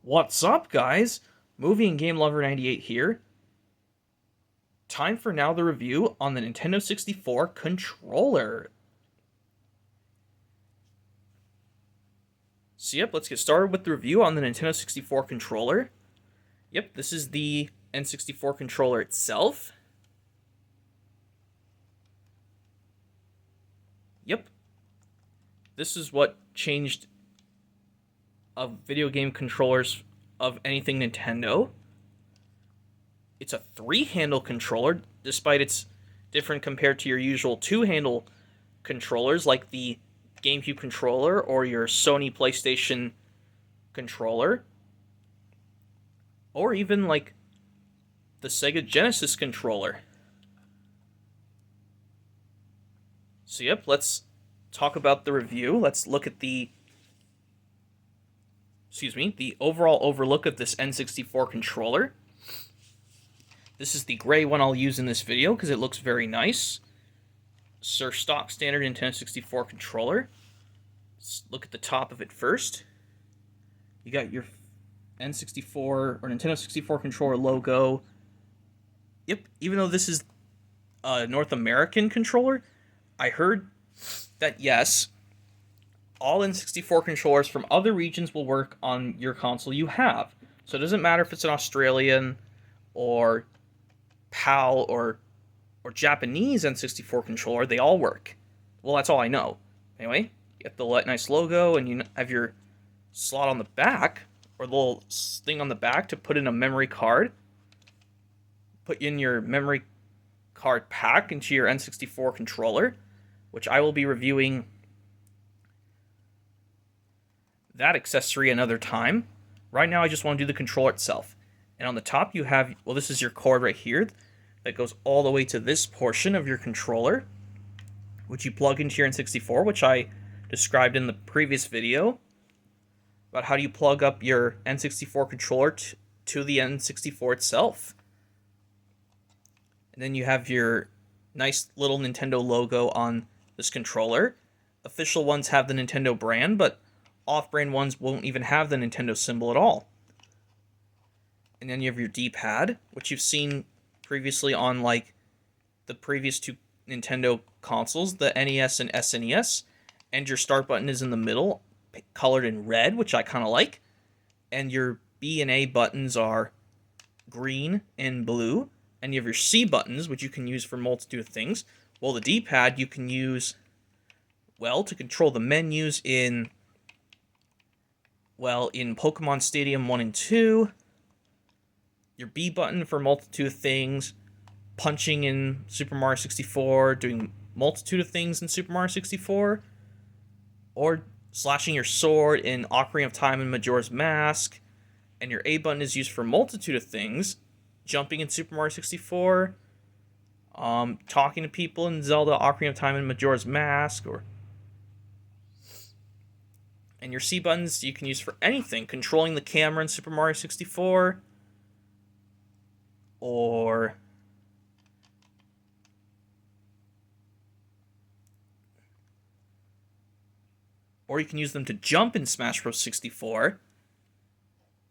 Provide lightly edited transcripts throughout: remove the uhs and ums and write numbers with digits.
What's up, guys? Movie and Game Lover 98 here. Time for now the review on the Nintendo 64 controller. So yep, let's get started with the review on the Nintendo 64 controller. Yep, this is the N64 controller itself. Yep. This is what changed of video game controllers of anything Nintendo. It's a three-handle controller, despite it's different compared to your usual two-handle controllers like the GameCube controller or your Sony PlayStation controller, or even like the Sega Genesis controller. So yep, let's talk about the review. Let's look at the overall overlook of this N64 controller. This is the gray one I'll use in this video because it looks very nice. Sir stock standard Nintendo 64 controller. Let's look at the top of it first. You got your N64 or Nintendo 64 controller logo. Yep, even though this is a North American controller, I heard that yes, all N64 controllers from other regions will work on your console you have. So it doesn't matter if it's an Australian or PAL or Japanese N64 controller, they all work. Well, that's all I know. Anyway, you get the nice logo, and you have your slot on the back, or the little thing on the back to put in a memory card. Put in your memory card pack into your N64 controller, which I will be reviewing that accessory another time. Right now, I just want to do the controller itself. And on the top, you have, well, this is your cord right here that goes all the way to this portion of your controller, which you plug into your N64, which I described in the previous video about how do you plug up your N64 controller to the N64 itself. And then you have your nice little Nintendo logo on this controller. Official ones have the Nintendo brand, but off-brand ones won't even have the Nintendo symbol at all. And then you have your D-pad, which you've seen previously on like the previous two Nintendo consoles, the NES and SNES, and your start button is in the middle, colored in red, which I kind of like, and your B and A buttons are green and blue, and you have your C buttons, which you can use for a multitude of things. Well, the D-pad you can use, well, to control the menus in Pokemon Stadium 1 and 2, your B button for a multitude of things, punching in Super Mario 64, doing multitude of things in Super Mario 64, or slashing your sword in Ocarina of Time and Majora's Mask, and your A button is used for a multitude of things, jumping in Super Mario 64, talking to people in Zelda, Ocarina of Time and Majora's Mask, and your C buttons you can use for anything, controlling the camera in Super Mario 64, or you can use them to jump in Smash Bros. 64,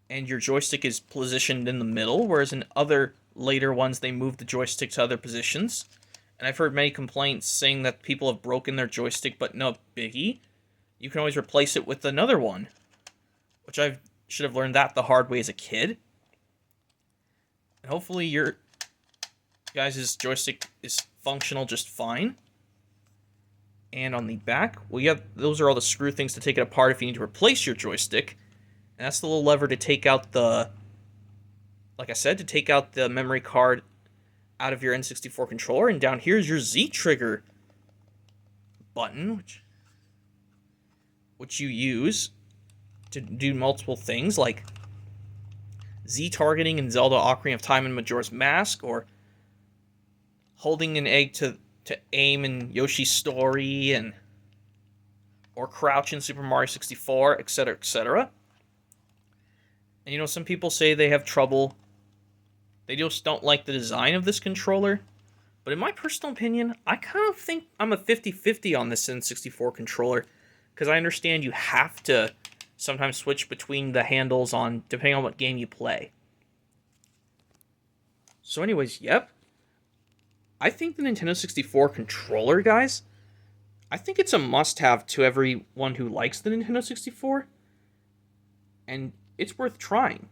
and your joystick is positioned in the middle, whereas in other later ones they move the joystick to other positions. And I've heard many complaints saying that people have broken their joystick, but no biggie. You can always replace it with another one, which I should have learned that the hard way as a kid. And hopefully your guys' joystick is functional just fine. And on the back, well, yeah, those are all the screw things to take it apart if you need to replace your joystick. And that's the little lever to take out the, like I said, to take out the memory card out of your N64 controller. And down here is your Z trigger button, which you use to do multiple things, like Z targeting in Zelda Ocarina of Time and Majora's Mask, or holding an egg to aim in Yoshi's Story, or crouch in Super Mario 64, etc., etc. And you know, some people say they have trouble, they just don't like the design of this controller, but in my personal opinion, I kind of think I'm a 50-50 on this N64 controller, because I understand you have to sometimes switch between the handles on depending on what game you play. So anyways, yep. I think the Nintendo 64 controller, guys, I think it's a must-have to everyone who likes the Nintendo 64. And it's worth trying.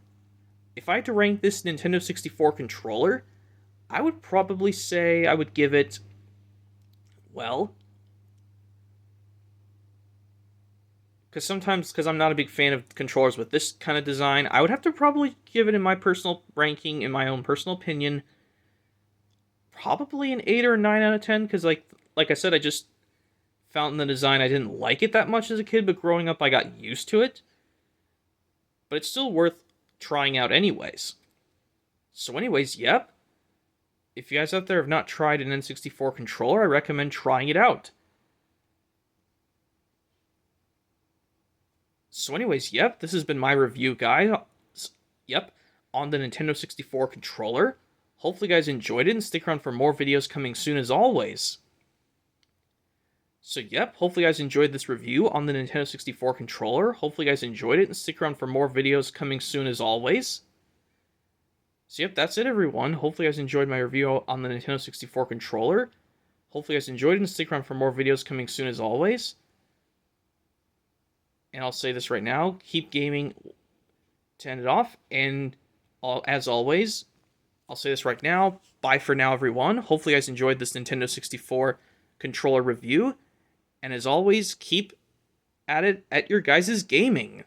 If I had to rank this Nintendo 64 controller, I would probably say I would give it, well, because I'm not a big fan of controllers with this kind of design, I would have to probably give it, in my personal ranking, in my own personal opinion, probably an 8 or a 9 out of 10, because like I said, I just found the design, I didn't like it that much as a kid, but growing up I got used to it. But it's still worth trying out anyways. So anyways, yep. If you guys out there have not tried an N64 controller, I recommend trying it out. So anyways, yep, this has been my review, guys. Yep, on the Nintendo 64 controller. Hopefully you guys enjoyed it, and stick around for more videos coming soon as always. So yep, hopefully you guys enjoyed this review on the Nintendo 64 controller. Hopefully you guys enjoyed it, and stick around for more videos coming soon as always. So yep, that's it everyone. Hopefully you guys enjoyed my review on the Nintendo 64 controller. Hopefully you guys enjoyed it, and stick around for more videos coming soon as always. And I'll say this right now, keep gaming to end it off. And as always, I'll say this right now, bye for now everyone. Hopefully you guys enjoyed this Nintendo 64 controller review. And as always, keep at it at your guys' gaming.